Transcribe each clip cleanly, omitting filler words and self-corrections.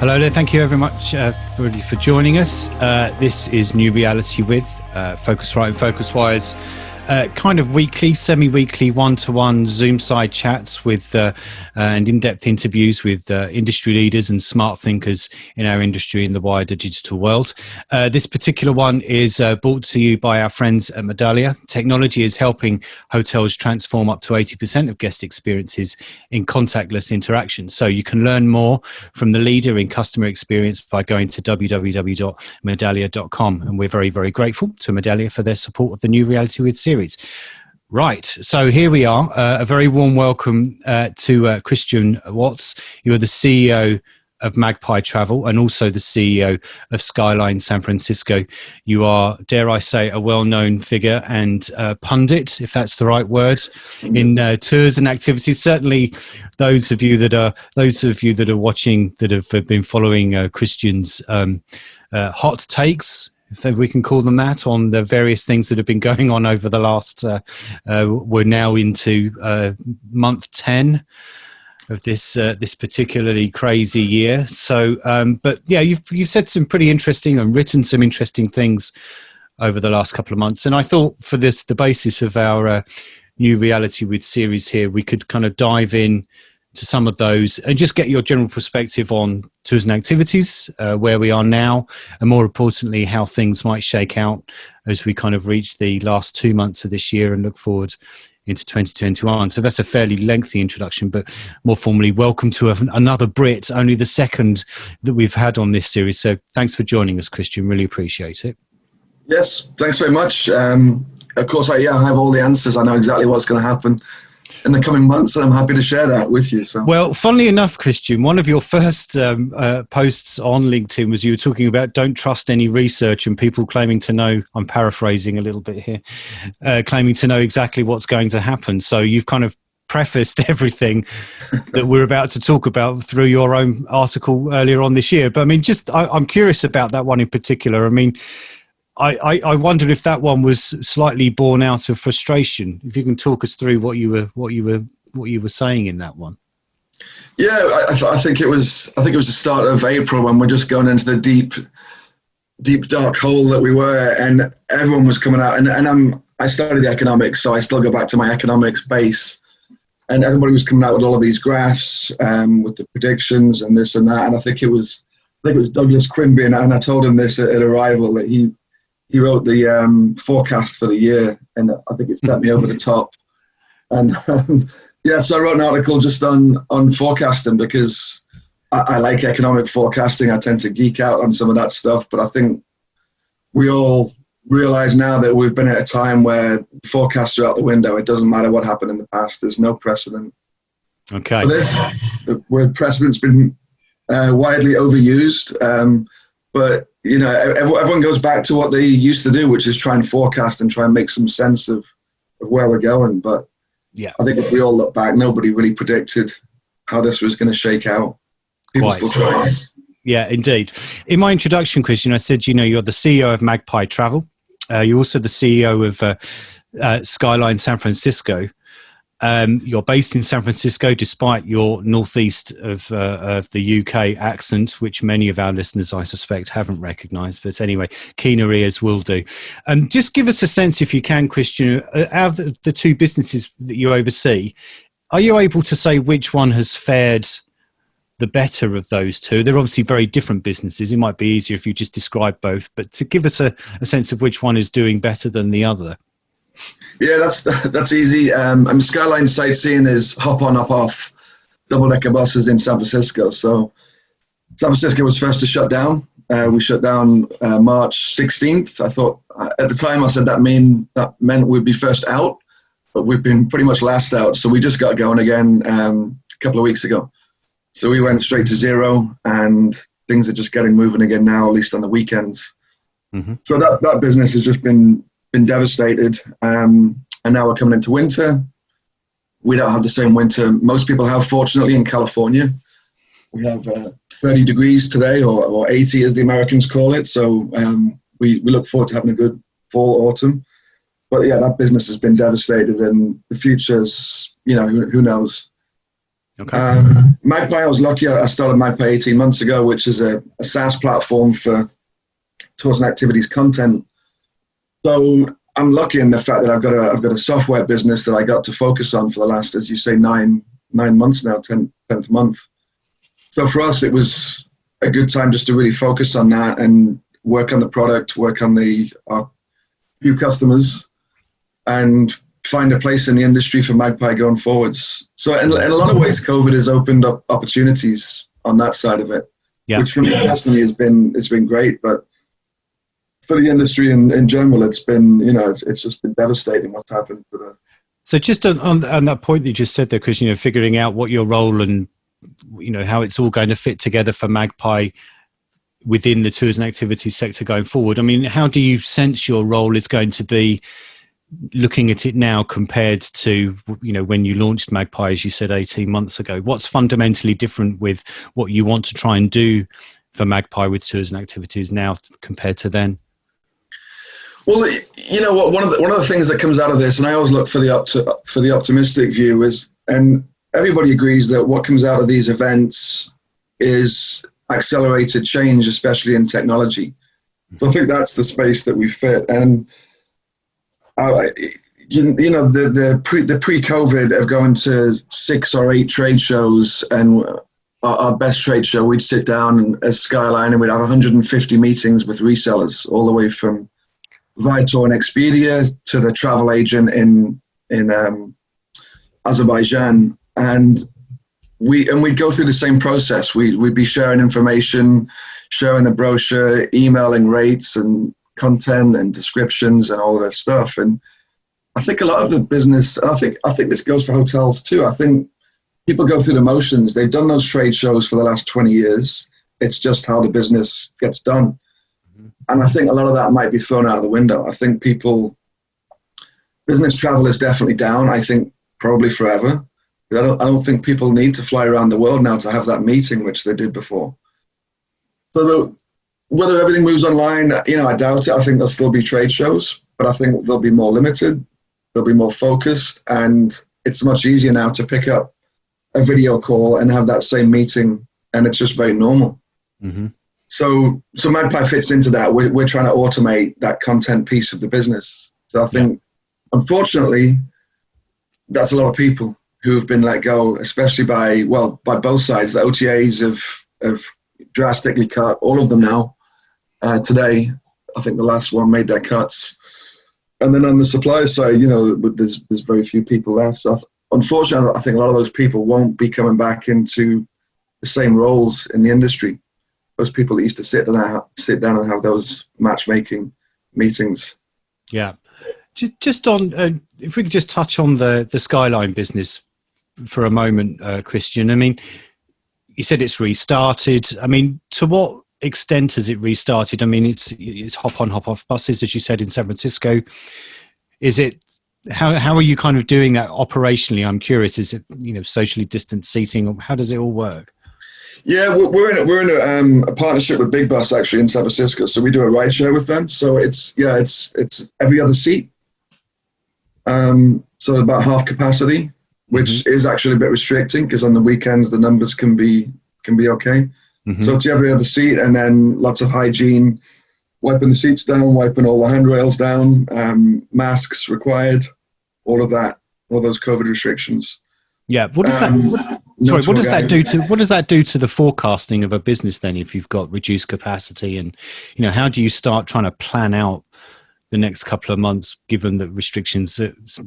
Hello there. Thank you very much, everybody, for joining us. This is New Reality with PhocusWire and Phocuswire's kind of weekly, semi-weekly, one-to-one Zoom side chats with and in-depth interviews with industry leaders and smart thinkers in our industry in the wider digital world. This particular one is brought to you by our friends at Medallia. Technology is helping hotels transform up to 80% of guest experiences in contactless interaction. So you can learn more from the leader in customer experience by going to www.medallia.com. And we're very, very grateful to Medallia for their support of the New Reality with series. Right, so here we are. A very warm welcome to Christian Watts. You are the CEO of Magpie Travel and also the CEO of Skyline San Francisco. You are, dare I say, a well-known figure and pundit, if that's the right word, in tours and activities. Certainly, those of you that are watching, that have been following Christian's hot takes, if we can call them that, on the various things that have been going on over the last, we're now into month 10 of this particularly crazy year. So, but yeah, you've said some pretty interesting and written some interesting things over the last couple of months. And I thought for this, the basis of our New Reality with series here, we could kind of dive in to some of those and just get your general perspective on tours and activities, where we are now, and more importantly, how things might shake out as we kind of reach the last 2 months of this year and look forward into 2021. So that's a fairly lengthy introduction, but more formally, welcome to another Brit, only the second that we've had on this series. So thanks for joining us, Christian. Really appreciate it. Yes, thanks very much. Of course, I have all the answers. I know exactly what's going to happen in the coming months, and I'm happy to share that with you. So, well, funnily enough, Christian, one of your first posts on LinkedIn was you were talking about don't trust any research and people claiming to know, I'm paraphrasing a little bit here, claiming to know exactly what's going to happen. So you've kind of prefaced everything that we're about to talk about through your own article earlier on this year. But I mean, I'm curious about that one in particular. I mean, I wondered if that one was slightly born out of frustration. If you can talk us through what you were saying in that one. Yeah, I think it was the start of April when we're just going into the deep dark hole that we were, and everyone was coming out. And I studied economics, so I still go back to my economics base. And everybody was coming out with all of these graphs with the predictions and this and that. And I think it was Douglas Quimby, and I told him this at Arrival that he wrote the forecast for the year, and I think it set me over the top. And so I wrote an article just on forecasting because I like economic forecasting. I tend to geek out on some of that stuff, but I think we all realize now that we've been at a time where forecasts are out the window. It doesn't matter what happened in the past. There's no precedent. Okay. For this, the word precedent's been widely overused, but you know, everyone goes back to what they used to do, which is try and forecast and try and make some sense of where we're going. But yeah, I think if we all look back, nobody really predicted how this was going to shake out. People still trying. Yeah, indeed. In my introduction, Christian, I said, you know, you're the CEO of Magpie Travel. You're also the CEO of Skyline San Francisco. You're based in San Francisco, despite your northeast of the UK accent, which many of our listeners, I suspect, haven't recognised. But anyway, keener ears will do. Just give us a sense, if you can, Christian, out of the two businesses that you oversee, are you able to say which one has fared the better of those two? They're obviously very different businesses. It might be easier if you just describe both, but to give us a sense of which one is doing better than the other. Yeah, that's easy. Skyline Sightseeing is hop on, hop off, double-decker buses in San Francisco. So San Francisco was first to shut down. We shut down March 16th. I thought at the time I said that meant we'd be first out, but we've been pretty much last out. So we just got going again a couple of weeks ago. So we went straight to zero, and things are just getting moving again now, at least on the weekends. Mm-hmm. So that business has just been devastated, and now we're coming into winter. We don't have the same winter most people have, fortunately, in California. We have 30 degrees today, or 80 as the Americans call it, so we look forward to having a good fall, autumn. But yeah, that business has been devastated, and the future's, you know, who knows. Okay. Magpie, I was lucky. I started Magpie 18 months ago, which is a SaaS platform for tours and activities content. So I'm lucky in the fact that I've got a software business that I got to focus on for the last, as you say, nine months now, 10th month. So for us, it was a good time just to really focus on that and work on the product, work on our few customers, and find a place in the industry for Magpie going forwards. So in a lot of ways, COVID has opened up opportunities on that side of it, which for me personally it's been great. But for the industry in general, it's been, it's just been devastating what's happened to the. So just on that point that you just said there, Chris, figuring out what your role and how it's all going to fit together for Magpie within the tours and activities sector going forward. I mean, how do you sense your role is going to be looking at it now compared to, when you launched Magpie, as you said, 18 months ago? What's fundamentally different with what you want to try and do for Magpie with tours and activities now compared to then? Well, one of the things that comes out of this, and I always look for the optimistic view, is, and everybody agrees that what comes out of these events is accelerated change, especially in technology. So I think that's the space that we fit. And the pre-COVID of going to 6 or 8 trade shows, and our best trade show, we'd sit down as Skyline and we'd have 150 meetings with resellers, all the way from Vitor and Expedia to the travel agent in Azerbaijan. And we'd go through the same process. We'd be sharing information, sharing the brochure, emailing rates and content and descriptions and all of that stuff. And I think a lot of the business, and I think this goes for hotels too, I think people go through the motions. They've done those trade shows for the last 20 years. It's just how the business gets done. Mm-hmm. And I think a lot of that might be thrown out of the window. I think business travel is definitely down, I think probably forever. I don't think people need to fly around the world now to have that meeting, which they did before. So whether everything moves online, I doubt it. I think there'll still be trade shows, but I think they'll be more limited. They'll be more focused, and it's much easier now to pick up a video call and have that same meeting, and it's just very normal. Mm-hmm. So Magpie fits into that. We're trying to automate that content piece of the business. So I think, unfortunately, that's a lot of people who have been let go, especially by both sides. The OTAs have drastically cut, all of them now. Today, I think the last one made their cuts. And then on the supplier side, there's very few people left. So unfortunately, I think a lot of those people won't be coming back into the same roles in the industry. Those people that used to sit down and have those matchmaking meetings. Yeah. Just on, if we could just touch on the Skyline business for a moment, Christian. I mean, you said it's restarted. I mean, to what extent has it restarted? I mean, it's hop on, hop off buses, as you said, in San Francisco. Is it, how are you kind of doing that operationally? I'm curious. Is it, socially distant seating, or how does it all work? Yeah, we're in a partnership with Big Bus actually in San Francisco. So we do a ride share with them. So it's every other seat. So about half capacity, which is actually a bit restricting because on the weekends the numbers can be okay. Mm-hmm. So it's every other seat, and then lots of hygiene, wiping the seats down, wiping all the handrails down, masks required, all of that, all those COVID restrictions. Yeah. What does what does that do to the forecasting of a business then, if you've got reduced capacity? And how do you start trying to plan out the next couple of months, given that restrictions,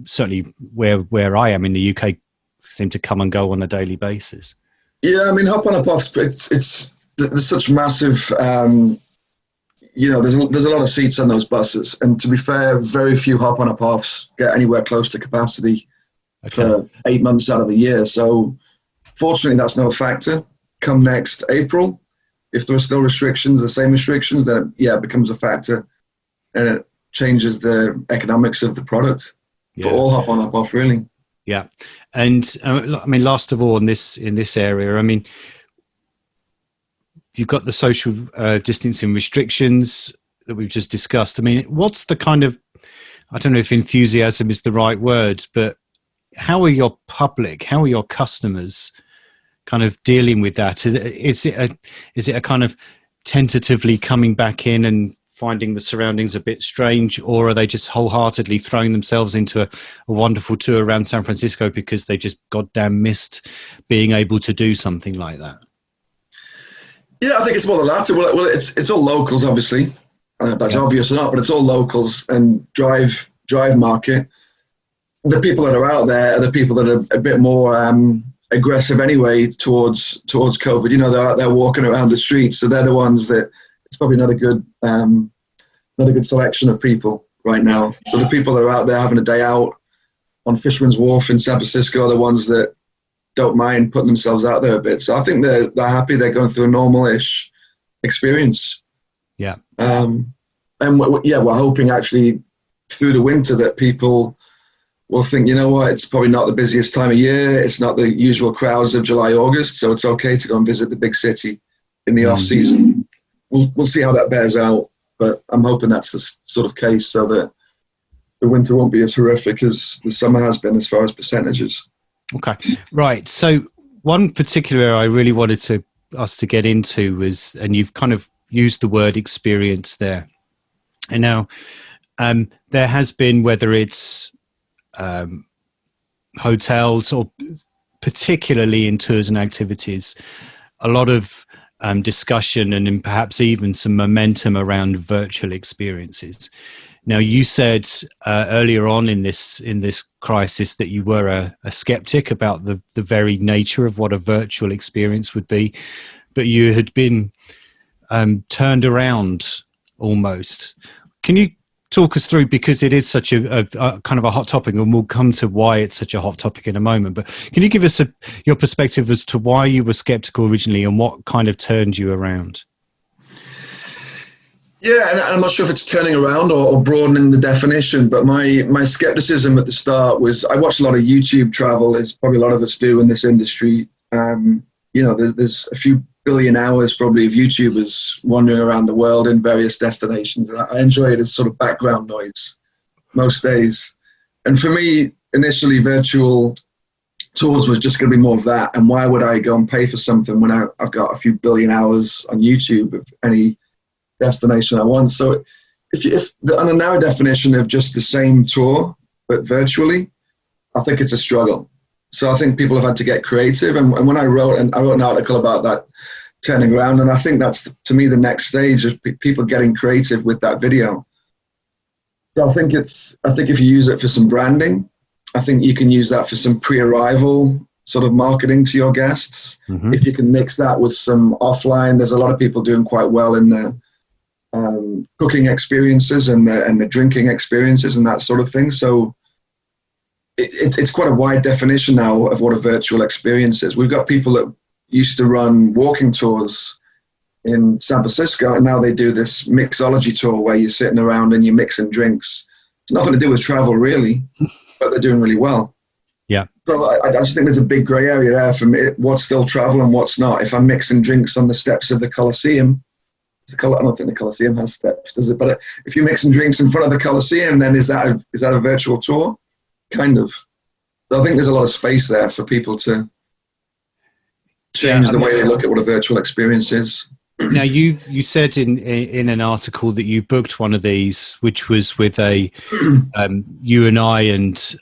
certainly where I am in the UK, seem to come and go on a daily basis? Yeah, I mean, hop on, hop off. There's such massive, there's a lot of seats on those buses, and to be fair, very few hop on, hop offs get anywhere close to capacity for 8 months out of the year. So, fortunately, that's no factor. Come next April, if there are still restrictions, the same restrictions, then it becomes a factor, and it changes the economics of the product for all hop on, hop off, really. Yeah, and I mean, last of all, in this area, I mean, you've got the social distancing restrictions that we've just discussed. I mean, what's the kind of, I don't know if enthusiasm is the right word, but how are your customers kind of dealing with that? Is it a kind of tentatively coming back in and finding the surroundings a bit strange, or are they just wholeheartedly throwing themselves into a wonderful tour around San Francisco because they just goddamn missed being able to do something like that? Yeah, I think it's more the latter. Well, it's all locals, obviously. That's obvious or not, but it's all locals and drive market. The people that are out there are the people that are a bit more aggressive anyway towards COVID. You know, they're out there walking around the streets, so they're the ones that it's probably not a good selection of people right now. So the people that are out there having a day out on Fisherman's Wharf in San Francisco are the ones that don't mind putting themselves out there a bit. So I think they're happy. They're going through a normal-ish experience. Yeah. And we're hoping actually through the winter that people will think, you know what, it's probably not the busiest time of year. It's not the usual crowds of July, August. So it's okay to go and visit the big city in the off season. We'll see how that bears out, but I'm hoping that's the sort of case so that the winter won't be as horrific as the summer has been as far as percentages. Okay, right. So one particular area I really wanted us to get into was, and you've kind of used the word experience there. And now there has been, whether it's hotels or particularly in tours and activities, a lot of discussion and perhaps even some momentum around virtual experiences. Now, you said earlier on in this crisis that you were a skeptic about the very nature of what a virtual experience would be, but you had been turned around almost. Can you talk us through, because it is such a kind of a hot topic, and we'll come to why it's such a hot topic in a moment, but can you give us your perspective as to why you were skeptical originally and what kind of turned you around? Yeah, and I'm not sure if it's turning around or broadening the definition, but my skepticism at the start was I watched a lot of YouTube travel, as probably a lot of us do in this industry. There's a few billion hours probably of YouTubers wandering around the world in various destinations, and I enjoy it as sort of background noise most days. And for me, initially, virtual tours was just going to be more of that. And why would I go and pay for something when I've got a few billion hours on YouTube of any destination I want? So on the narrow definition of just the same tour but virtually, I think it's a struggle. So I think people have had to get creative, and when I wrote an article about that turning around, and I think that's to me the next stage of people getting creative with that video. So I think if you use it for some branding, I think you can use that for some pre-arrival sort of marketing to your guests. Mm-hmm. If you can mix that with some offline, there's a lot of people doing quite well in the cooking experiences and the drinking experiences and that sort of thing. So it's quite a wide definition now of what a virtual experience is. We've got people that used to run walking tours in San Francisco, and now they do this mixology tour where you're sitting around and you're mixing drinks. It's nothing to do with travel really, but they're doing really well. Yeah. So I just think there's a big grey area there for me. What's still travel and what's not? If I'm mixing drinks on the steps of the Coliseum, I don't think the Coliseum has steps, does it? But if you're mixing drinks in front of the Coliseum, then is that a virtual tour? Kind of. So I think there's a lot of space there for people to change the way they look at what a virtual experience is. Now, you said in an article that you booked one of these, which was with you and I and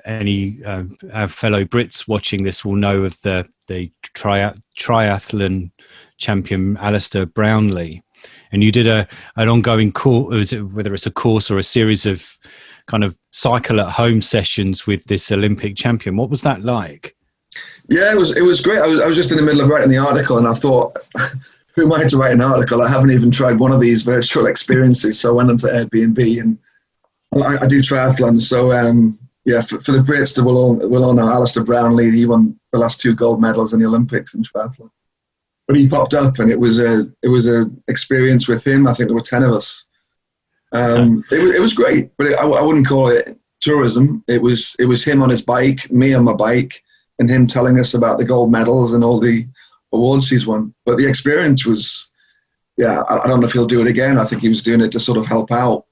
any our fellow Brits watching this will know of the triathlon champion Alistair Brownlee, and you did an ongoing course, whether it's a course or a series of kind of cycle at home sessions with this Olympic champion. What was that like? Yeah, it was great. I was just in the middle of writing the article, and I thought, who am I to write an article? I haven't even tried one of these virtual experiences. So I went onto Airbnb, and I do triathlon. So for the Brits, we'll all know Alistair Brownlee. He won the last 2 gold medals in the Olympics in triathlon. But he popped up, and it was a experience with him. I think there were 10 of us. It was great, but I wouldn't call it tourism. It was him on his bike, me on my bike, and him telling us about the gold medals and all the awards he's won. But the experience was, I don't know if he'll do it again. I think he was doing it to sort of help out.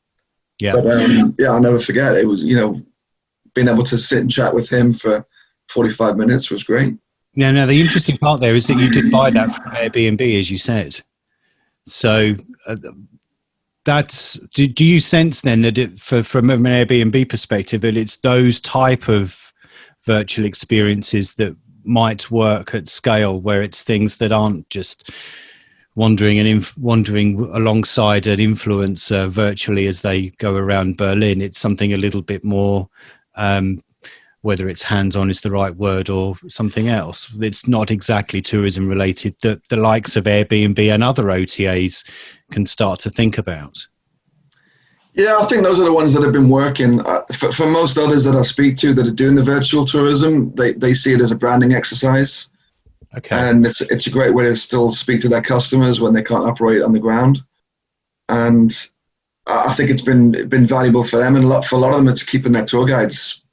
Yeah. But I'll never forget. It was, being able to sit and chat with him for 45 minutes was great. Now, the interesting part there is that you did buy that from Airbnb, as you said. So do you sense then that from an Airbnb perspective, that it's those type of virtual experiences that might work at scale, where it's things that aren't just wandering alongside an influencer virtually as they go around Berlin? It's something a little bit more, whether it's hands-on is the right word or something else. It's not exactly tourism related that the likes of Airbnb and other OTAs can start to think about. Yeah, I think those are the ones that have been working. For most others that I speak to that are doing the virtual tourism, they see it as a branding exercise. Okay. And it's a great way to still speak to their customers when they can't operate on the ground. And I think it's been valuable for them, and for a lot of them, it's keeping their tour guides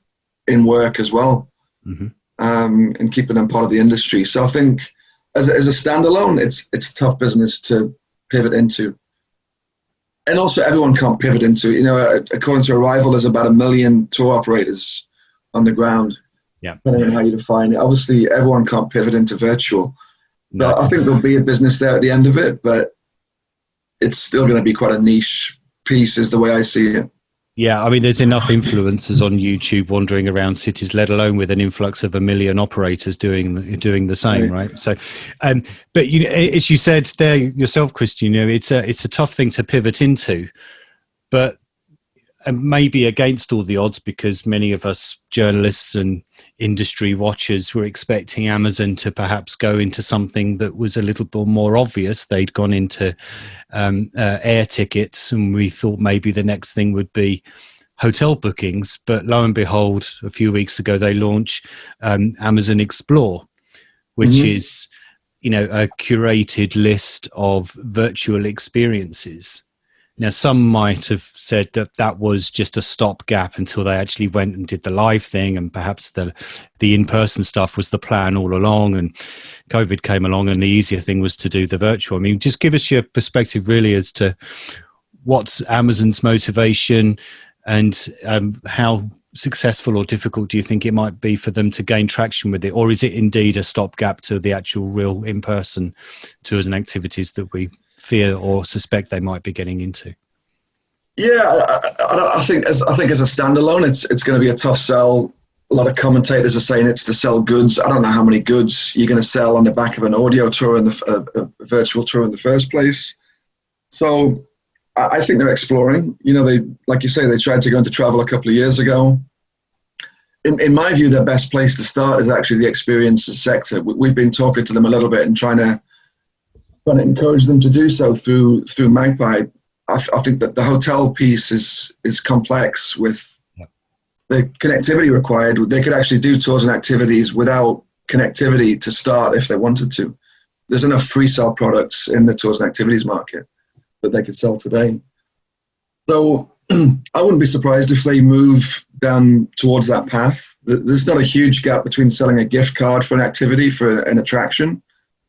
in work as well, and keeping them part of the industry. So I think as a standalone, it's a tough business to pivot into. And also everyone can't pivot into, according to Arrival, there's about 1 million tour operators on the ground, depending on how you define it. Obviously, everyone can't pivot into virtual. So I think there'll be a business there at the end of it, but it's still going to be quite a niche piece is the way I see it. Yeah, I mean, there's enough influencers on YouTube wandering around cities, let alone with an influx of 1 million operators doing the same, right? So, but as you said there yourself, Christian, it's a tough thing to pivot into, but maybe against all the odds, because many of us journalists and industry watchers were expecting Amazon to perhaps go into something that was a little bit more obvious. They'd gone into air tickets, and we thought maybe the next thing would be hotel bookings. But lo and behold, a few weeks ago, they launched Amazon Explore, which is, a curated list of virtual experiences. Now, some might have said that was just a stopgap until they actually went and did the live thing, and perhaps the in-person stuff was the plan all along, and COVID came along and the easier thing was to do the virtual. I mean, just give us your perspective really as to what's Amazon's motivation, and how successful or difficult do you think it might be for them to gain traction with it? Or is it indeed a stopgap to the actual real in-person tours and activities that we fear or suspect they might be getting into? Yeah, I think as a standalone, it's going to be a tough sell. A lot of commentators are saying it's to sell goods. I don't know how many goods you're going to sell on the back of an audio tour and a virtual tour in the first place. So I think they're exploring. They, like you say, they tried to go into travel a couple of years ago. In my view, their best place to start is actually the experiences sector. We've been talking to them a little bit and trying to encourage them to do so through Magpie. I think that the hotel piece is complex with the connectivity required. They could actually do tours and activities without connectivity to start if they wanted to. There's enough free sell products in the tours and activities market that they could sell today. So I wouldn't be surprised if they move down towards that path. There's not a huge gap between selling a gift card for an activity, for an attraction,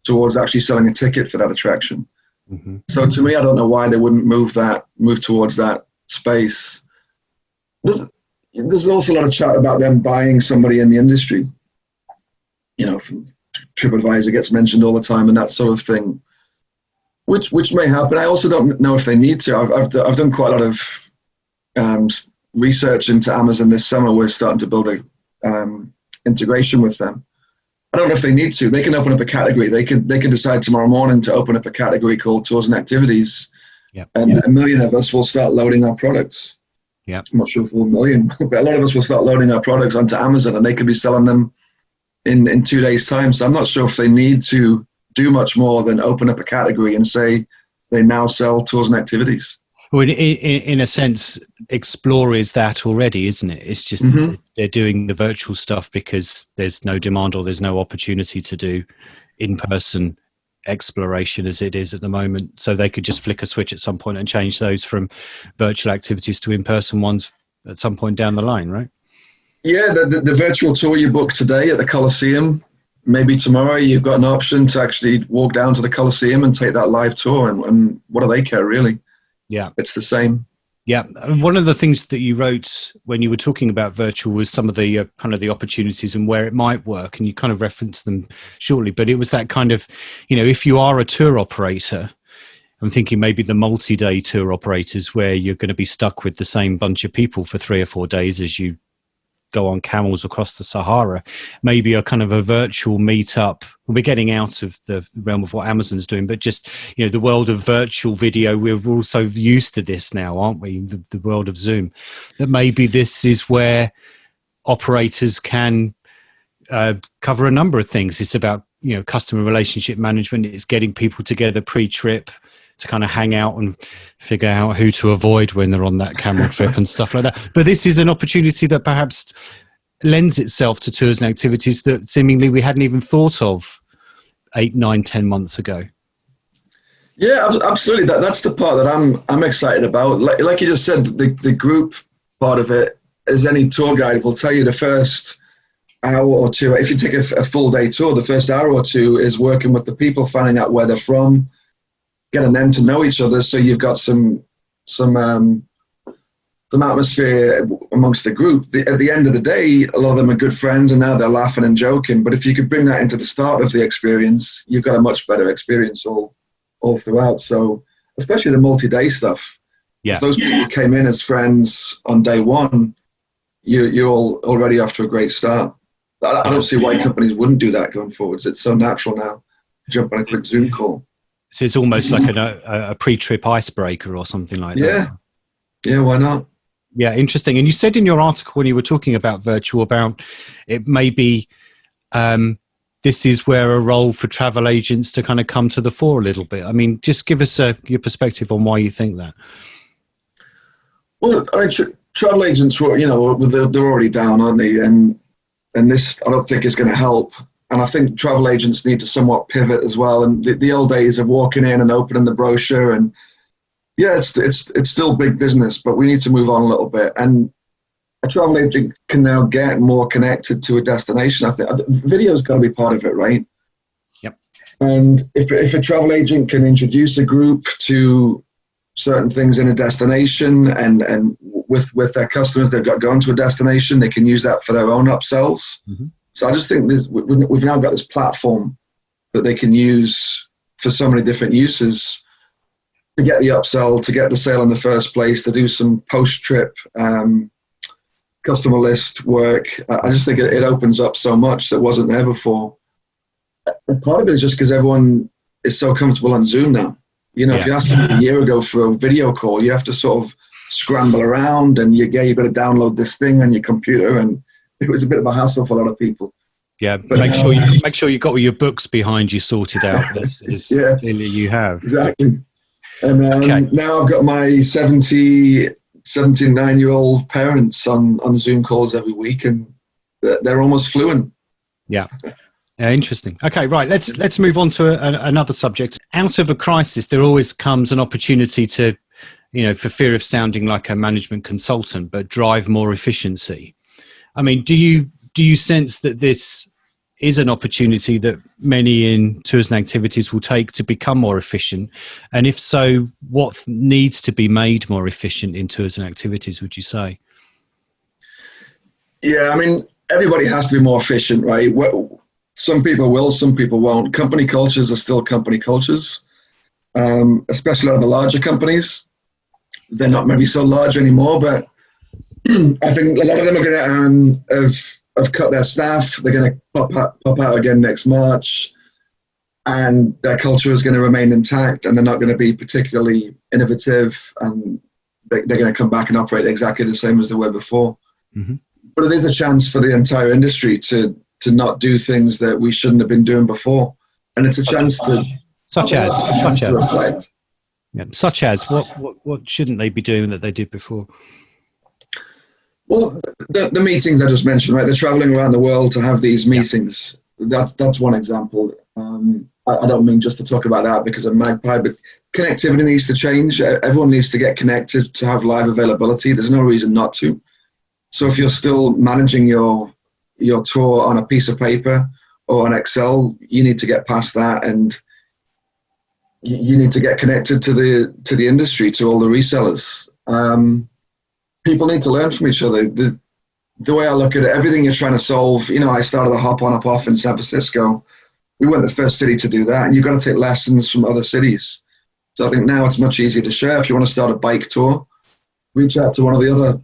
towards actually selling a ticket for that attraction. So to me, I don't know why they wouldn't move towards that space. There's also a lot of chat about them buying somebody in the industry. From TripAdvisor gets mentioned all the time and that sort of thing, which may happen. I also don't know if they need to. I've done quite a lot of research into Amazon this summer. We're starting to build a integration with them. I don't know if they need to. They can open up a category. They can decide tomorrow morning to open up a category called tours and activities, and 1 million of us will start loading our products. I'm not sure if 1 million, but a lot of us will start loading our products onto Amazon, and they could be selling them in 2 days' time. So I'm not sure if they need to do much more than open up a category and say they now sell tours and activities. Well, in a sense, Explore is that already, isn't it? It's just they're doing the virtual stuff because there's no demand or there's no opportunity to do in-person exploration as it is at the moment. So they could just flick a switch at some point and change those from virtual activities to in-person ones at some point down the line, right? Yeah, the virtual tour you book today at the Colosseum, maybe tomorrow you've got an option to actually walk down to the Colosseum and take that live tour. And what do they care, really? Yeah, it's the same. Yeah, one of the things that you wrote when you were talking about virtual was some of the kind of the opportunities and where it might work, and you kind of referenced them shortly. But it was that kind of, if you are a tour operator, I'm thinking maybe the multi-day tour operators where you're going to be stuck with the same bunch of people for 3 or 4 days as you go on camels across the Sahara, maybe a kind of a virtual meetup. We're getting out of the realm of what Amazon's doing, but just, the world of virtual video, we're also used to this now, aren't we? The world of Zoom, that maybe this is where operators can cover a number of things. It's about, customer relationship management. It's getting people together pre-trip to kind of hang out and figure out who to avoid when they're on that camel trip and stuff like that. But this is an opportunity that perhaps lends itself to tours and activities that seemingly we hadn't even thought of 8, 9, 10 months ago. Yeah, absolutely. That's the part that I'm excited about. Like you just said, the group part of it, as any tour guide will tell you, the first hour or two, if you take a full day tour, the first hour or two is working with the people, finding out where they're from, getting them to know each other, so you've got some atmosphere amongst the group. At the end of the day, a lot of them are good friends, and now they're laughing and joking. But if you could bring that into the start of the experience, you've got a much better experience all throughout. So especially the multi-day stuff. Yeah. If those people came in as friends on day one, you're all already off to a great start. I don't see why companies wouldn't do that going forwards. It's so natural now. Jump on a quick Zoom call. So it's almost like a pre-trip icebreaker or something like that. Yeah, why not? Yeah, interesting. And you said in your article when you were talking about virtual, about it maybe this is where a role for travel agents to kind of come to the fore a little bit. I mean, just give us your perspective on why you think that. Well, I mean, travel agents were, they're already down, aren't they? And this, I don't think, is going to help. And I think travel agents need to somewhat pivot as well. And the old days of walking in and opening the brochure, and yeah, it's still big business, but we need to move on a little bit. And a travel agent can now get more connected to a destination. I think video's got to be part of it, right? Yep. And if a travel agent can introduce a group to certain things in a destination, and with their customers they've got going to a destination, they can use that for their own upsells. Mm-hmm. So I just think we've now got this platform that they can use for so many different uses to get the upsell, to get the sale in the first place, to do some post-trip customer list work. I just think it opens up so much that wasn't there before. And part of it is just because everyone is so comfortable on Zoom now. If you asked them a year ago for a video call, you have to sort of scramble around, and you got to download this thing on your computer, and it was a bit of a hassle for a lot of people. Yeah, but make sure you got all your books behind you sorted out. Yeah, clearly you have. Exactly. And now I've got my 79-year-old parents on Zoom calls every week, and they're almost fluent. Yeah. Yeah, interesting. Okay, right. Let's move on to another subject. Out of a crisis, there always comes an opportunity to, for fear of sounding like a management consultant, but drive more efficiency. I mean, do you sense that this is an opportunity that many in tours and activities will take to become more efficient? And if so, what needs to be made more efficient in tours and activities, would you say? Yeah, I mean, everybody has to be more efficient, right? Some people will, some people won't. Company cultures are still company cultures, especially a lot of the larger companies. They're not maybe so large anymore, but I think a lot of them are going to have cut their staff. They're going to pop out again next March, and their culture is going to remain intact, and they're not going to be particularly innovative, and they're going to come back and operate exactly the same as they were before. Mm-hmm. But it is a chance for the entire industry to not do things that we shouldn't have been doing before, and it's a chance to reflect. Yeah, such as what shouldn't they be doing that they did before? Well, the meetings I just mentioned, right? They're traveling around the world to have these meetings. Yeah. That's one example. I don't mean just to talk about that because of Magpie, but connectivity needs to change. Everyone needs to get connected to have live availability. There's no reason not to. So if you're still managing your tour on a piece of paper or on Excel, you need to get past that, and you need to get connected to the industry, to all the resellers. People need to learn from each other. The way I look at it, everything you're trying to solve, I started a hop on, hop off in San Francisco. We weren't the first city to do that, and you've got to take lessons from other cities. So I think now it's much easier to share. If you want to start a bike tour, reach out to one of the other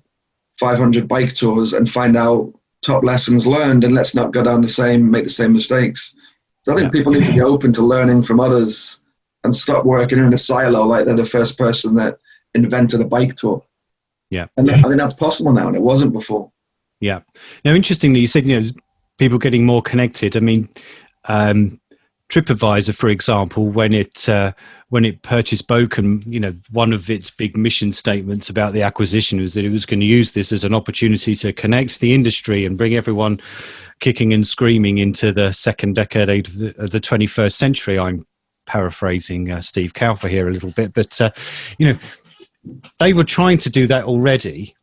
500 bike tours and find out top lessons learned, and let's not go down make the same mistakes. So I think people need to be open to learning from others and stop working in a silo like they're the first person that invented a bike tour. Yeah. And I think that's possible now, and it wasn't before. Yeah. Now, interestingly, you said, people getting more connected. I mean, TripAdvisor, for example, when it purchased Boken, one of its big mission statements about the acquisition was that it was going to use this as an opportunity to connect the industry and bring everyone kicking and screaming into the second decade of the 21st century. I'm paraphrasing Steve Kaufer here a little bit, but they were trying to do that already.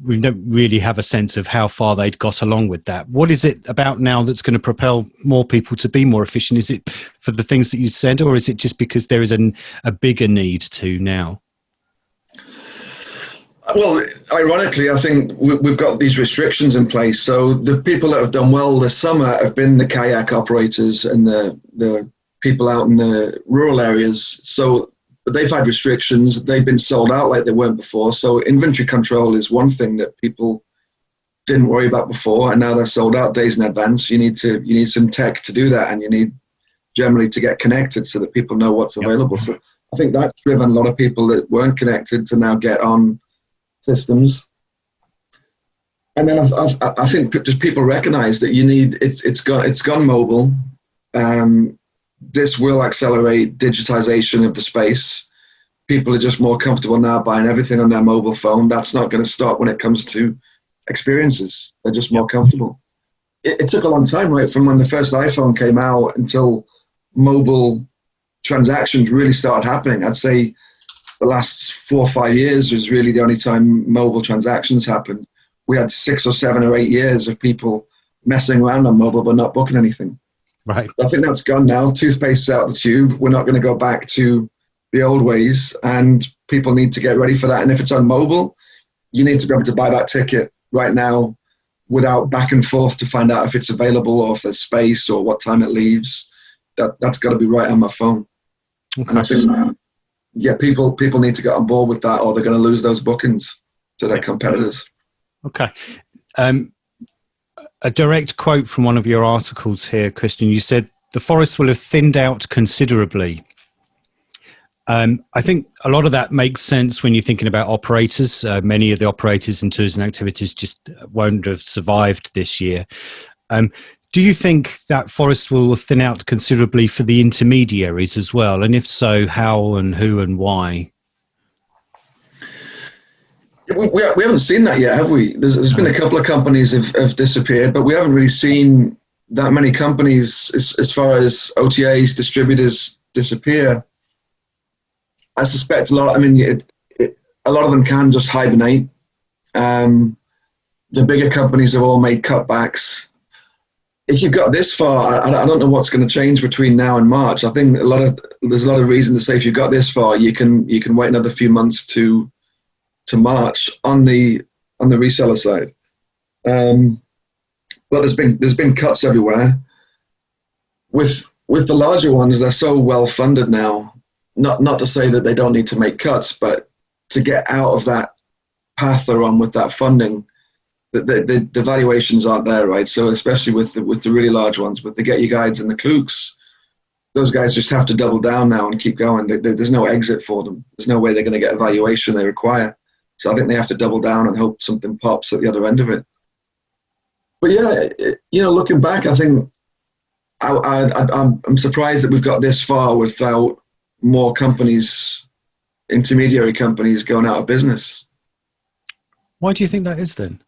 We don't really have a sense of how far they'd got along with that. What is it about now that's going to propel more people to be more efficient? Is it for the things that you said, or is it just because there is a bigger need to now? Well, ironically, I think we've got these restrictions in place. So the people that have done well this summer have been the kayak operators and the people out in the rural areas. So they've had restrictions. They've been sold out like they weren't before. So inventory control is one thing that people didn't worry about before, and now they're sold out days in advance. You need some tech to do that, and you need generally to get connected so that people know what's available. So I think that's driven a lot of people that weren't connected to now get on systems. And then I think just people recognize that it's gone mobile. This will accelerate digitization of the space. People are just more comfortable now buying everything on their mobile phone. That's not going to stop when it comes to experiences. They're just more comfortable. It took a long time, right, from when the first iPhone came out until mobile transactions really started happening. I'd say the last 4 or 5 years was really the only time mobile transactions happened. We had 6 or 7 or 8 years of people messing around on mobile but not booking anything. Right. I think that's gone now. Toothpaste's out the tube. We're not going to go back to the old ways, and people need to get ready for that. And if it's on mobile, you need to be able to buy that ticket right now without back and forth to find out if it's available or if there's space or what time it leaves. That's got to be right on my phone. Okay. And I think, people need to get on board with that, or they're going to lose those bookings to their competitors. Okay. A direct quote from one of your articles here, Christian. You said, the forest will have thinned out considerably. I think a lot of that makes sense when you're thinking about operators. Many of the operators and tours and activities just won't have survived this year. Do you think that forest will thin out considerably for the intermediaries as well? And if so, how and who and why? We haven't seen that yet, have we? There's been a couple of companies have disappeared, but we haven't really seen that many companies as far as OTAs, distributors disappear. I suspect a lot of them can just hibernate. The bigger companies have all made cutbacks. If you've got this far, I don't know what's going to change between now and March. I think there's a lot of reason to say if you've got this far, you can wait another few months to March on the reseller side. But there's been cuts everywhere. With the larger ones, they're so well funded now. Not to say that they don't need to make cuts, but to get out of that path they're on with that funding, the valuations aren't there, right? So especially with the really large ones, with the Get Your Guides and the Klooks, those guys just have to double down now and keep going. There's no exit for them. There's no way they're going to get a valuation they require. So I think they have to double down and hope something pops at the other end of it. But looking back, I think I'm surprised that we've got this far without more companies, intermediary companies, going out of business. Why do you think that is then?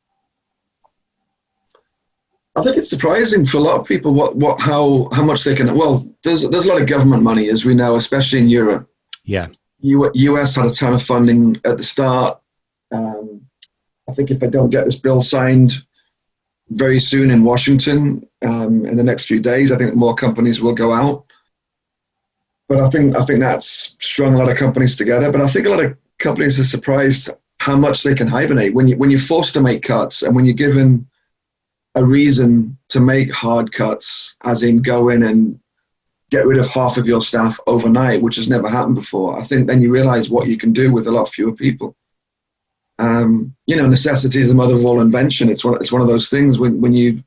I think it's surprising for a lot of people how much they can. Well, there's a lot of government money, as we know, especially in Europe. Yeah. US had a ton of funding at the start. I think if they don't get this bill signed very soon in Washington in the next few days, I think more companies will go out. But I think that's strung a lot of companies together. But I think a lot of companies are surprised how much they can hibernate when you're forced to make cuts, and when you're given a reason to make hard cuts, as in go in and get rid of half of your staff overnight, which has never happened before. I think then you realize what you can do with a lot fewer people. Necessity is the mother of all invention. It's one of those things when you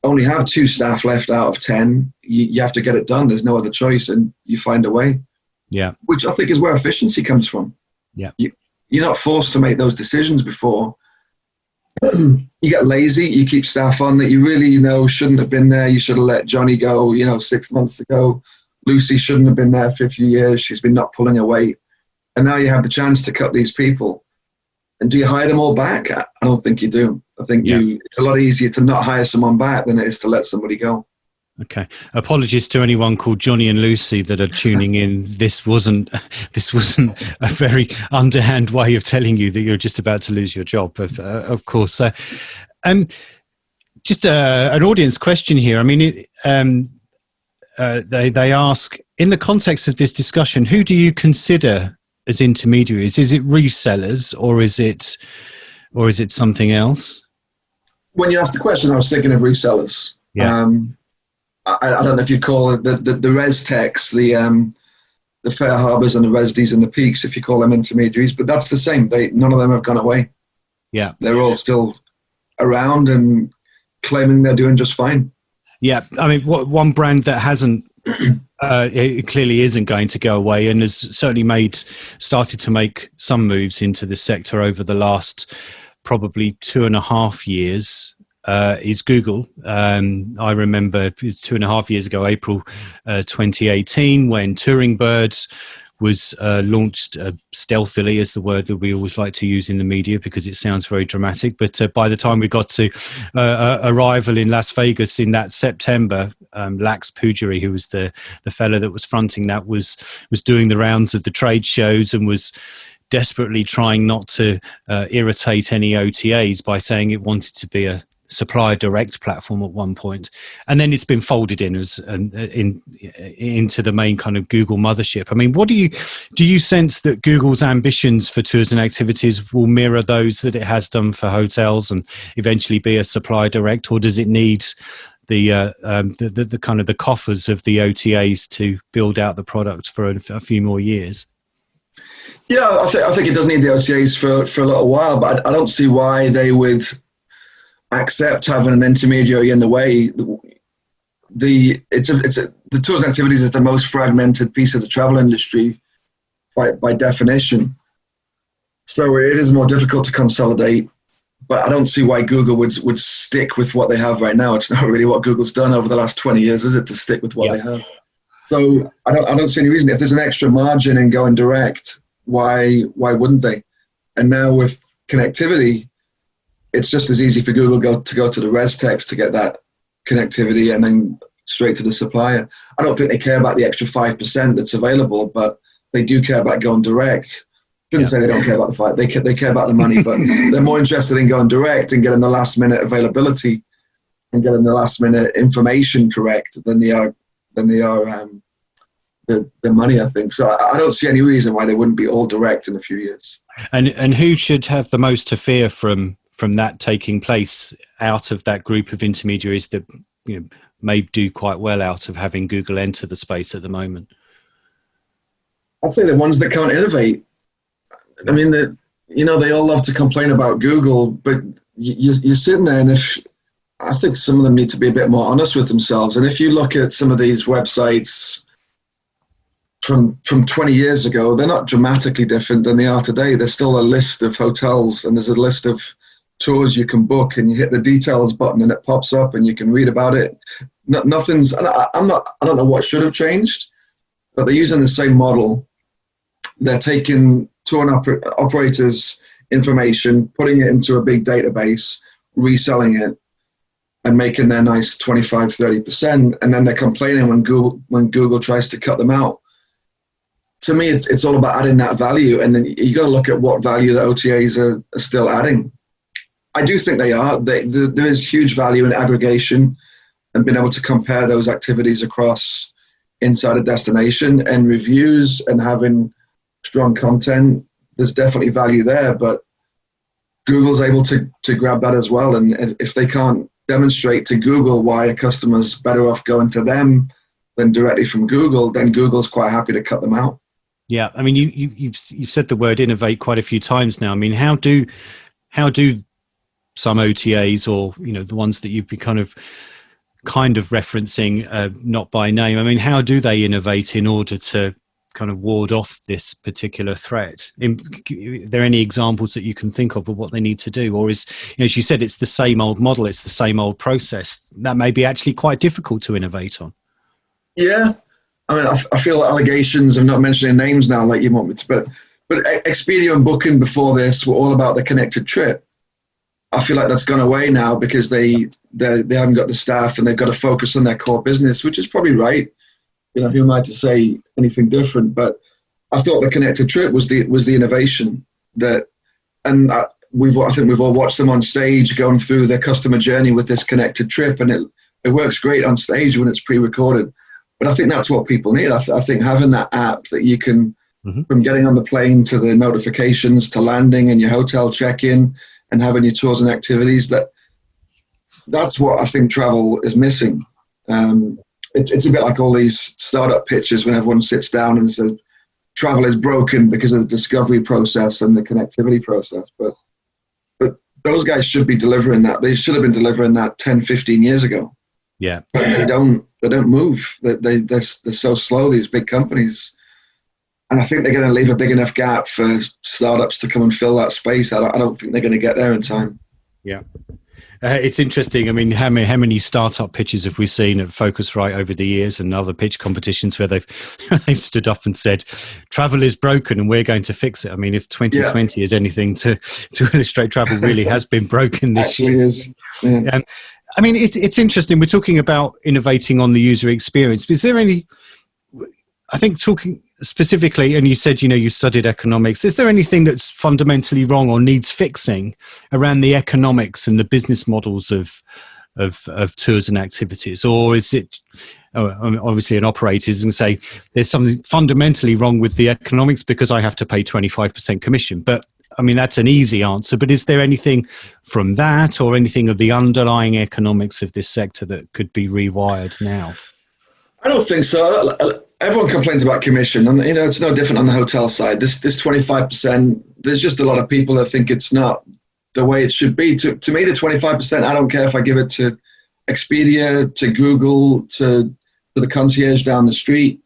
only have 2 staff left out of 10, you have to get it done. There's no other choice, and you find a way. Yeah. Which I think is where efficiency comes from. Yeah. You're not forced to make those decisions before. You get lazy, you keep staff on that you really shouldn't have been there. You should have let Johnny go, 6 months ago. Lucy shouldn't have been there for a few years. She's been not pulling her weight. And now you have the chance to cut these people. And do you hire them all back? I don't think you do. I think it's a lot easier to not hire someone back than it is to let somebody go. Okay. Apologies to anyone called Johnny and Lucy that are tuning in. This wasn't a very underhand way of telling you that you're just about to lose your job, of course. Just an audience question here. I mean, they ask, in the context of this discussion, who do you consider as intermediaries? Is it resellers, or is it something else? When you asked the question, I was thinking of resellers. Yeah. I don't know if you call it the res techs, the Fair Harbors and the Resdes and the Peaks, if you call them intermediaries, but that's the same. None of them have gone away. Yeah. They're all still around and claiming they're doing just fine. Yeah. I mean, one brand that hasn't, it clearly isn't going to go away, and has certainly started to make some moves into the sector over the last probably 2.5 years, is Google. I remember 2.5 years ago, April 2018, when Turing Birds was launched stealthily, is the word that we always like to use in the media because it sounds very dramatic. But by the time we got to arrival in Las Vegas in that September, Lax Pujari, who was the fellow that was fronting that, was doing the rounds of the trade shows and was desperately trying not to irritate any OTAs by saying it wanted to be a supplier direct platform at one point, and then it's been folded in as into the main kind of Google mothership. I mean, what do you sense that Google's ambitions for tours and activities will mirror those that it has done for hotels and eventually be a supplier direct, or does it need the kind of the coffers of the OTAs to build out the product for a few more years? Yeah, I think it does need the OTAs for a little while, but I don't see why they would accept having an intermediary in the way. The tours and activities is the most fragmented piece of the travel industry by definition. So it is more difficult to consolidate, but I don't see why Google would stick with what they have right now. It's not really what Google's done over the last 20 years, is it, to stick with what they have? So I don't see any reason. If there's an extra margin in going direct, why wouldn't they? And now with connectivity, it's just as easy for Google to go to the res techs to get that connectivity and then straight to the supplier. I don't think they care about the extra 5% that's available, but they do care about going direct. Shouldn't say they don't care about the fight. They care about the money, but they're more interested in going direct and getting the last minute availability and getting the last minute information correct than they are the money, I think. So I don't see any reason why they wouldn't be all direct in a few years. And who should have the most to fear from that taking place out of that group of intermediaries that may do quite well out of having Google enter the space at the moment? I'd say the ones that can't innovate. I mean, they all love to complain about Google, but you're sitting there, and I think some of them need to be a bit more honest with themselves. And if you look at some of these websites from 20 years ago, they're not dramatically different than they are today. There's still a list of hotels, and there's a list of tours you can book, and you hit the details button and it pops up and you can read about it. Nothing's, I don't know what should have changed, but they're using the same model. They're taking tour and operators' information, putting it into a big database, reselling it, and making their nice 25, 30%. And then they're complaining when Google tries to cut them out. To me, it's all about adding that value. And then you got to look at what value the OTAs are still adding. I do think they are. There is huge value in aggregation and being able to compare those activities across inside a destination, and reviews and having strong content there's definitely value there, but Google's able to grab that as well. And if they can't demonstrate to Google why a customer's better off going to them than directly from Google, then Google's quite happy to cut them out. Yeah, I mean, you've said the word innovate quite a few times now. I mean, how do some OTAs, or the ones that you've been kind of referencing, not by name, I mean, how do they innovate in order to kind of ward off this particular threat? Are there any examples that you can think of what they need to do, or is, as you said, it's the same old model, it's the same old process that may be actually quite difficult to innovate on? Yeah. I mean, I feel allegations, I'm not mentioning names now like you want me to, but Expedia and Booking before this were all about the connected trip. I feel like that's gone away now because they haven't got the staff and they've got to focus on their core business, which is probably right. Who am I to say anything different? But I thought the connected trip was the innovation I think we've all watched them on stage going through their customer journey with this connected trip, and it works great on stage when it's pre-recorded. But I think that's what people need. I think having that app that you can, from getting on the plane to the notifications to landing and your hotel check-in and having your tours and activities, that's what I think travel is missing. It's a bit like all these startup pitches when everyone sits down and says travel is broken because of the discovery process and the connectivity process. But those guys should be delivering that. They should have been delivering that 10, 15 years ago. Yeah. But they don't move. They're so slow, these big companies. And I think they're going to leave a big enough gap for startups to come and fill that space. I don't think they're going to get there in time. Yeah. It's interesting. I mean, how many startup pitches have we seen at PhocusWright over the years, and other pitch competitions where they've stood up and said, travel is broken and we're going to fix it. I mean, if 2020 is anything to illustrate, travel really has been broken this year. Is. Yeah. I mean, it's interesting. We're talking about innovating on the user experience. Is there any, I think talking specifically, and you said, you studied economics, is there anything that's fundamentally wrong or needs fixing around the economics and the business models of tours and activities? Or is it, obviously an operator is going to say there's something fundamentally wrong with the economics because I have to pay 25% commission? But I mean, that's an easy answer, but is there anything from that or anything of the underlying economics of this sector that could be rewired now? I don't think so. Everyone complains about commission, and it's no different on the hotel side. This 25%, there's just a lot of people that think it's not the way it should be. To me, the 25%, I don't care if I give it to Expedia, to Google, to the concierge down the street.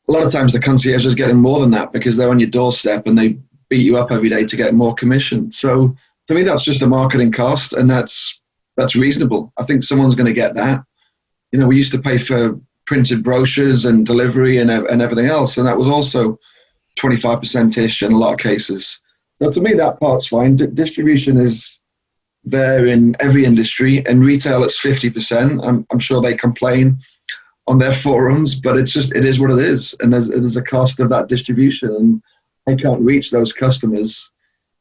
A lot of times the concierge is getting more than that because they're on your doorstep and they beat you up every day to get more commission. So to me, that's just a marketing cost, and that's reasonable. I think someone's going to get that. We used to pay for printed brochures and delivery and everything else, and that was also 25%-ish in a lot of cases. So to me, that part's fine. Distribution is there in every industry. In retail, it's 50%. I'm sure they complain on their forums, but it is what it is, and there's a cost of that distribution, and I can't reach those customers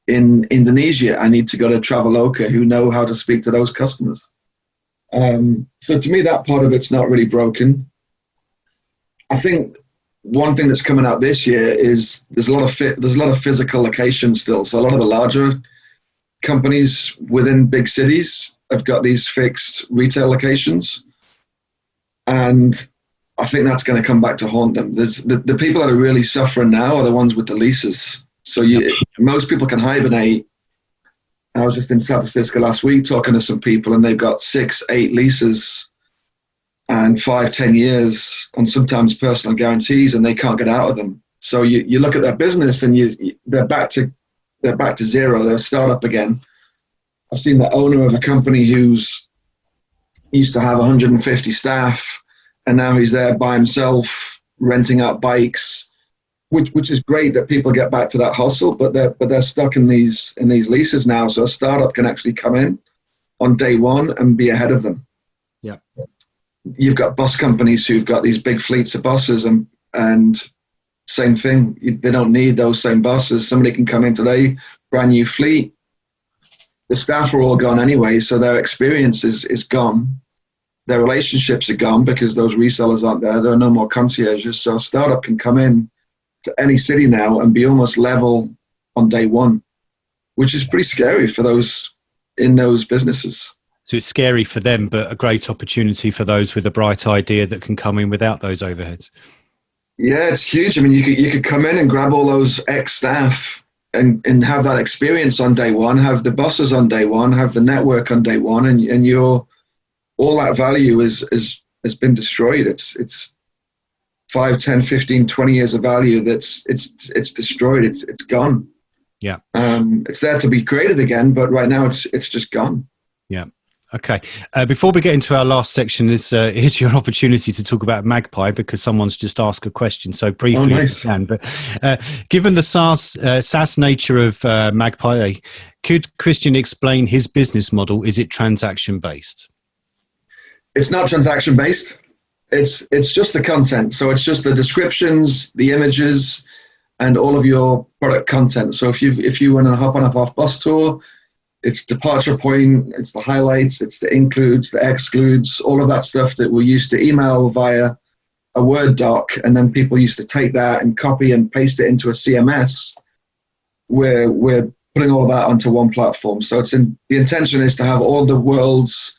in Indonesia. I need to go to Traveloka who know how to speak to those customers. So to me, that part of it's not really broken. I think one thing that's coming out this year is there's a lot of physical locations still. So a lot of the larger companies within big cities have got these fixed retail locations, and I think that's going to come back to haunt them. There's the people that are really suffering now are the ones with the leases. So most people can hibernate. I was just in San Francisco last week talking to some people, and they've got 6-8 leases and 5-10 years, and sometimes personal guarantees, and they can't get out of them. So you look at their business, and they're back to zero. They're a startup again. I've seen the owner of a company who's used to have 150 staff, and now he's there by himself renting out bikes, which is great that people get back to that hustle, but they're stuck in these leases now. So a startup can actually come in on day one and be ahead of them. Yeah. You've got bus companies who've got these big fleets of buses, and same thing. They don't need those same buses. Somebody can come in today, brand new fleet. The staff are all gone anyway, so their experience is gone. Their relationships are gone because those resellers aren't there. There are no more concierges. So a startup can come in to any city now and be almost level on day one, which is pretty scary for those in those businesses. So it's scary for them, but a great opportunity for those with a bright idea that can come in without those overheads. Yeah, it's huge. I mean, you could come in and grab all those ex-staff and have that experience on day one, have the bosses on day one, have the network on day one, and all that value has been destroyed. It's 5, 10, 15, 20 years of value it's destroyed. It's gone. Yeah. It's there to be created again, but right now it's just gone. Yeah. Okay. Before we get into our last section, here's your opportunity to talk about Magpie, because someone's just asked a question. So briefly, nice. if you can. But given the SaaS nature of Magpie, could Christian explain his business model? Is it transaction based? It's not transaction based. It's just the content. So it's just the descriptions, the images, and all of your product content. So if you want to hop on a bus tour, it's departure point, it's the highlights, it's the includes, the excludes, all of that stuff that we used to email via a Word doc, and then people used to take that and copy and paste it into a CMS. We're putting all of that onto one platform. So the intention is to have all the world's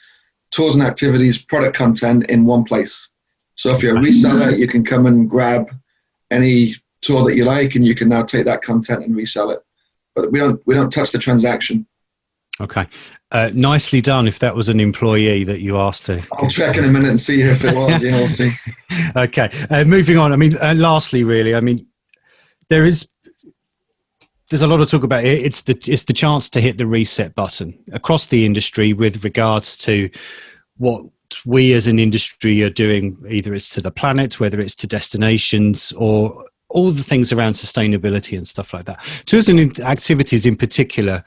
tours and activities, product content in one place. So if you're a reseller, you can come and grab any tour that you like, and you can now take that content and resell it. But we don't touch the transaction. Okay. Nicely done. If that was an employee that you asked to. I'll check in a minute and see if it was. Yeah, we'll see. Okay. Moving on. I mean, lastly, really, I mean, there's a lot of talk about it. It's the chance to hit the reset button across the industry with regards to what we as an industry are doing. Either it's to the planet, whether it's to destinations, or all the things around sustainability and stuff like that. Tourism activities in particular,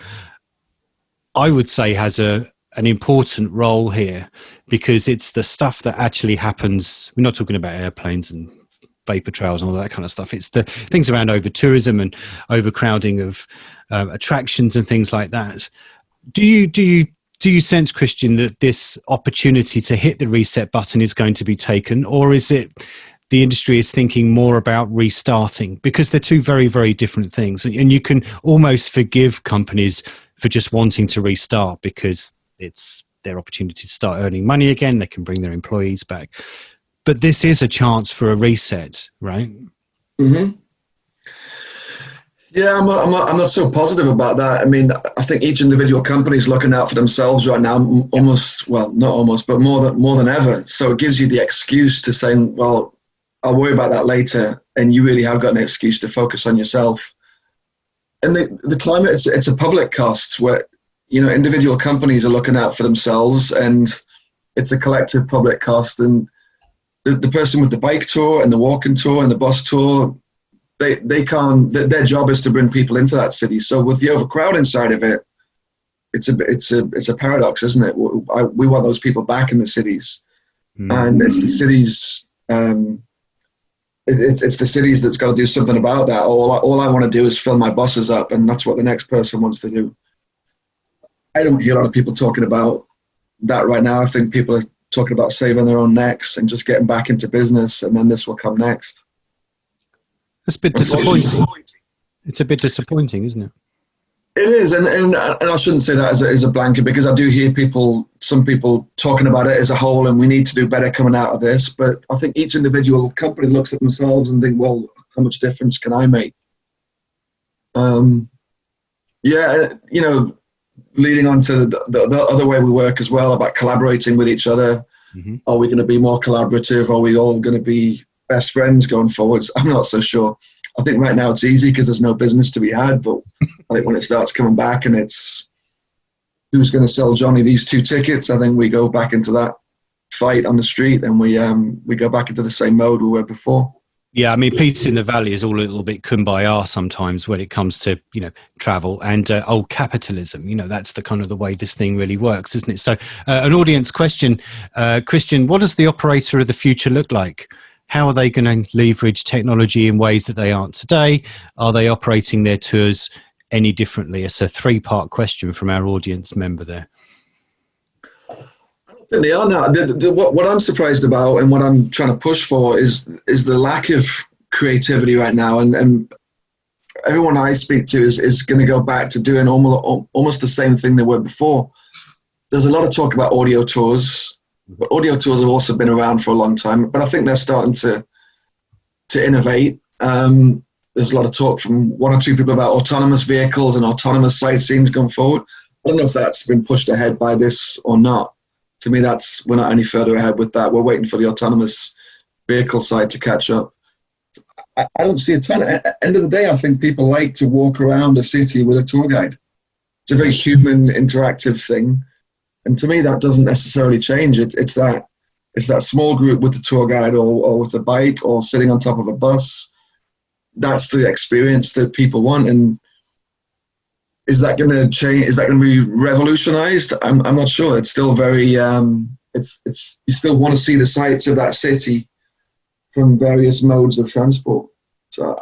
I would say, has an important role here, because it's the stuff that actually happens. We're not talking about airplanes and vapor trails and all that kind of stuff. It's the things around over tourism and overcrowding of attractions and things like that. Do you sense, Christian, that this opportunity to hit the reset button is going to be taken, or is it the industry is thinking more about restarting? Because they're two very, very different things, and you can almost forgive companies for just wanting to restart because it's their opportunity to start earning money again. They can bring their employees back. But this is a chance for a reset, right? Mm-hmm. Yeah, I'm not so positive about that. I mean, I think each individual company is looking out for themselves right now, not almost, but more than ever. So it gives you the excuse to say, well, I'll worry about that later. And you really have got an excuse to focus on yourself. And the climate, it's a public cost where, individual companies are looking out for themselves, and it's a collective public cost. And the person with the bike tour and the walking tour and the bus tour, they can't, their job is to bring people into that city. So with the overcrowding side of it, it's a paradox, isn't it? We want those people back in the cities, and it's the cities, it's the cities that's got to do something about that. All I want to do is fill my buses up, and that's what the next person wants to do. I don't hear a lot of people talking about that right now. I think people are talking about saving their own necks and just getting back into business, and then this will come next. That's a bit disappointing. It's a bit disappointing, isn't it? It is, and I shouldn't say that as a blanket, because I do hear some people talking about it as a whole, and we need to do better coming out of this. But I think each individual company looks at themselves and think, well, how much difference can I make? Leading on to the other way we work as well, about collaborating with each other. Mm-hmm. Are we going to be more collaborative? Are we all going to be best friends going forwards? I'm not so sure. I think right now it's easy because there's no business to be had, but I think when it starts coming back and it's who's going to sell Johnny these 2 tickets, I think we go back into that fight on the street, and we go back into the same mode we were before. Yeah, I mean, Peace in the Valley is all a little bit kumbaya sometimes when it comes to, travel and old capitalism. That's the kind of the way this thing really works, isn't it? So an audience question, Christian, what does the operator of the future look like? How are they going to leverage technology in ways that they aren't today? Are they operating their tours any differently? It's a 3-part question from our audience member there. I don't think they are now. What I'm surprised about and what I'm trying to push for is the lack of creativity right now. And everyone I speak to is going to go back to doing almost the same thing they were before. There's a lot of talk about audio tours, but audio tours have also been around for a long time, but I think they're starting to innovate. There's a lot of talk from one or two people about autonomous vehicles and autonomous sightseeing going forward. I don't know if that's been pushed ahead by this or not. To me, we're not any further ahead with that. We're waiting for the autonomous vehicle side to catch up. I don't see a ton. At the end of the day, I think people like to walk around a city with a tour guide. It's a very human, interactive thing. And to me, that doesn't necessarily change. It's that small group with the tour guide or with the bike or sitting on top of a bus. That's the experience that people want. And is that going to change? Is that going to be revolutionized? I'm not sure. It's still very, you still want to see the sights of that city from various modes of transport. So,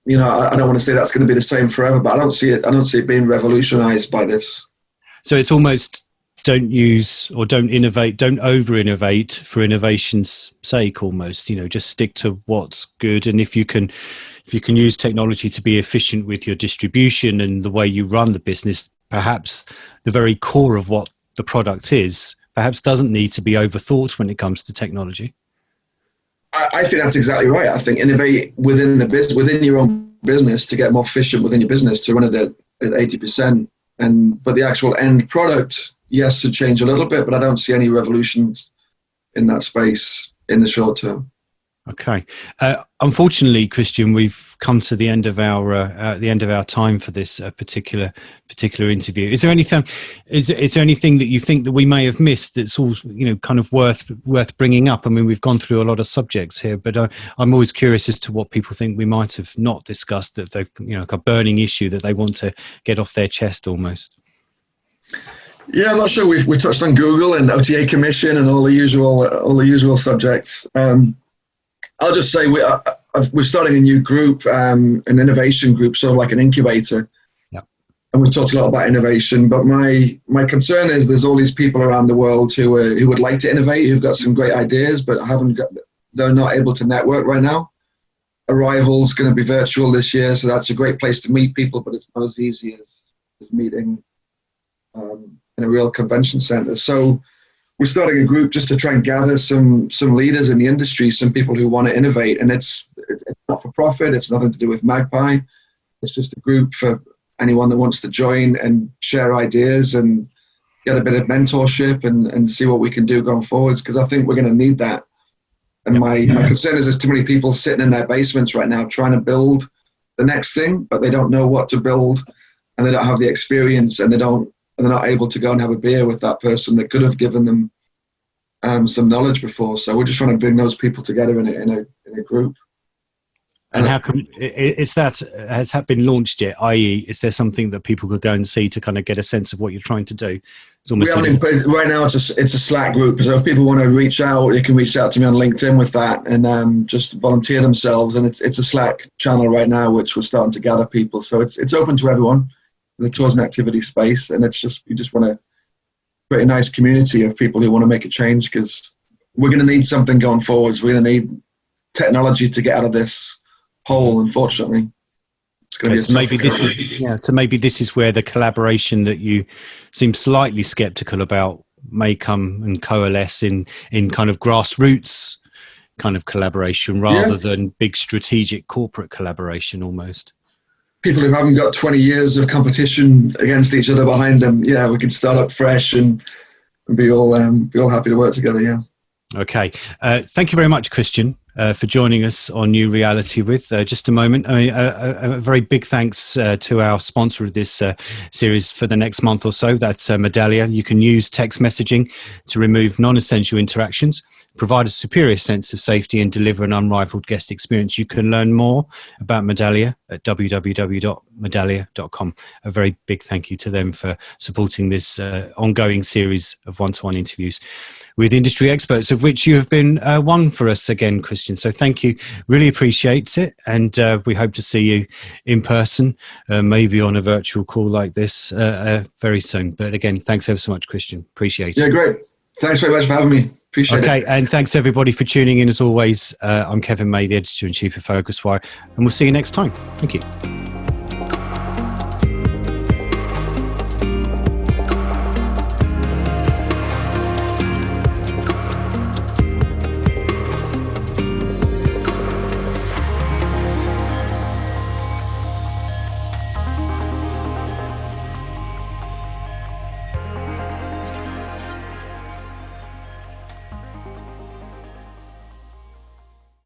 I don't want to say that's going to be the same forever, but I don't see it being revolutionized by this. So it's almost don't use or don't innovate, don't over-innovate for innovation's sake almost, just stick to what's good. And if you can use technology to be efficient with your distribution and the way you run the business, perhaps the very core of what the product is, perhaps doesn't need to be overthought when it comes to technology. I think that's exactly right. I think innovate within within your own business to get more efficient within your business, to run it at 80%. But the actual end product, yes, to change a little bit, but I don't see any revolutions in that space in the short term. Okay. Unfortunately, Christian, we've come to the end of our time for this particular interview. Is there anything that you think that we may have missed that's all kind of worth bringing up? I mean, we've gone through a lot of subjects here, but I'm always curious as to what people think we might have not discussed that they've like a burning issue that they want to get off their chest almost. Yeah, I'm not sure. We touched on Google and OTA commission and all the usual subjects. I'll just say we're starting a new group, an innovation group, sort of like an incubator. Yeah. And we talked a lot about innovation, but my concern is there's all these people around the world who would like to innovate, who've got some great ideas, but they're not able to network right now. Arrival's going to be virtual this year, so that's a great place to meet people, but it's not as easy as meeting in a real convention center. So we're starting a group just to try and gather some leaders in the industry, some people who want to innovate. And it's not for profit. It's nothing to do with Magpie. It's just a group for anyone that wants to join and share ideas and get a bit of mentorship and see what we can do going forwards, because I think we're going to need that. And my concern is there's too many people sitting in their basements right now trying to build the next thing, but they don't know what to build and they don't have the experience and they're not able to go and have a beer with that person that could have given them some knowledge before. So we're just trying to bring those people together in a group. And how come has that been launched yet? I.e., is there something that people could go and see to kind of get a sense of what you're trying to do? Right now it's a Slack group. So if people want to reach out, they can reach out to me on LinkedIn with that and just volunteer themselves. And it's a Slack channel right now, which we're starting to gather people. So it's open to everyone, the tours and activity space. And you just want to create a nice community of people who want to make a change, because we're going to need something going forwards. We're going to need technology to get out of this hole, unfortunately. It's going to be so maybe this is where the collaboration that you seem slightly skeptical about may come and coalesce in kind of grassroots kind of collaboration rather than big strategic corporate collaboration almost. People who haven't got 20 years of competition against each other behind them, we can start up fresh and be all happy to work together. Yeah. Okay. Thank you very much, Christian, for joining us on New Reality with just a moment. A very big thanks to our sponsor of this series for the next month or so. That's Medallia. You can use text messaging to remove non-essential interactions, provide a superior sense of safety and deliver an unrivaled guest experience. You can learn more about Medallia at www.medallia.com. A very big thank you to them for supporting this ongoing series of one-to-one interviews with industry experts, of which you have been one for us again, Christian. So thank you. Really appreciate it. And we hope to see you in person, maybe on a virtual call like this very soon. But again, thanks ever so much, Christian. Appreciate it. Yeah, great. Thanks very much for having me. Appreciate Okay, it. and thanks everybody for tuning in as always. I'm Kevin May, the Editor-in-Chief of PhocusWire, and we'll see you next time. Thank you.